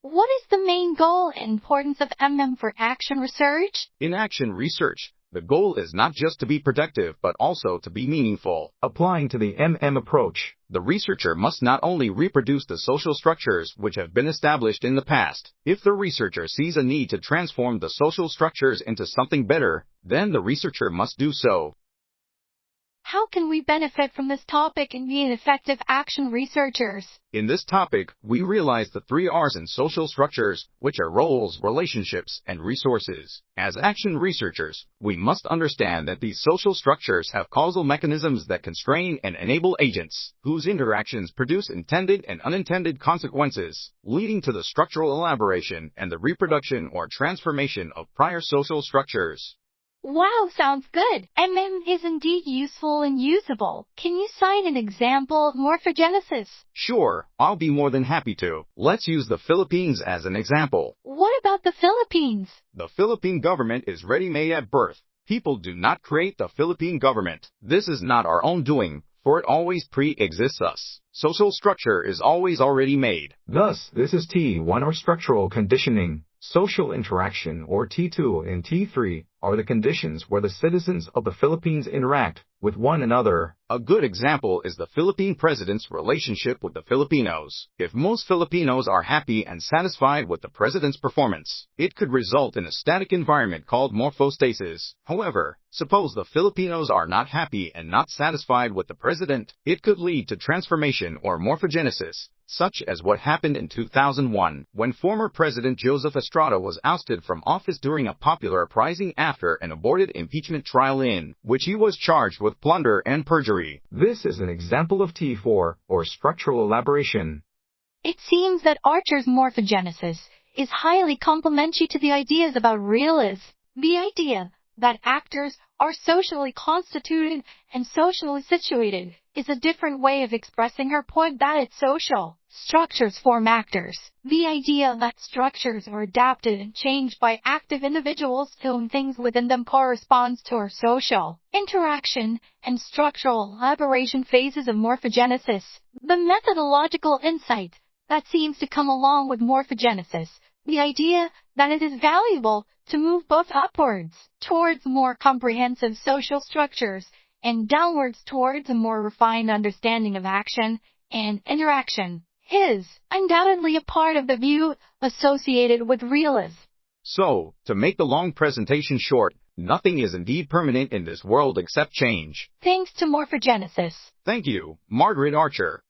What is the main goal and importance of for action research? In action research, the goal is not just to be productive but also to be meaningful. Applying to the approach, the researcher must not only reproduce the social structures which have been established in the past. If the researcher sees a need to transform the social structures into something better, then the researcher must do so. How can we benefit from this topic and be effective action researchers? In this topic, we realize the 3 R's in social structures, which are roles, relationships, and resources. As action researchers, we must understand that these social structures have causal mechanisms that constrain and enable agents, whose interactions produce intended and unintended consequences, leading to the structural elaboration and the reproduction or transformation of prior social structures. Wow, sounds good. Is indeed useful and usable. Can you cite an example of morphogenesis? Sure, I'll be more than happy to. Let's use the Philippines as an example. What about the Philippines? The Philippine government is ready-made at birth. People do not create the Philippine government. This is not our own doing, for it always pre-exists us. Social structure is always already made. Thus, this is T1 or structural conditioning. Social interaction, or T2 and T3, are the conditions where the citizens of the Philippines interact with one another. A good example is the Philippine president's relationship with the Filipinos. If most Filipinos are happy and satisfied with the president's performance, it could result in a static environment called morphostasis. However, suppose the Filipinos are not happy and not satisfied with the president, it could lead to transformation or morphogenesis, such as what happened in 2001, when former President Joseph Estrada was ousted from office during a popular uprising after an aborted impeachment trial in which he was charged with plunder and perjury. This is an example of T4, or structural elaboration. It seems that Archer's morphogenesis is highly complementary to the ideas about realism. The idea that actors are socially constituted and socially situated is a different way of expressing her point that it's social structures form actors. The idea that structures are adapted and changed by active individuals to whom things within them corresponds to our social interaction and structural elaboration phases of morphogenesis. The methodological insight that seems to come along with morphogenesis, the idea that it is valuable to move both upwards towards more comprehensive social structures and downwards towards a more refined understanding of action and interaction, is undoubtedly a part of the view associated with realism. So, to make the long presentation short, nothing is indeed permanent in this world except change. Thanks to morphogenesis. Thank you, Margaret Archer.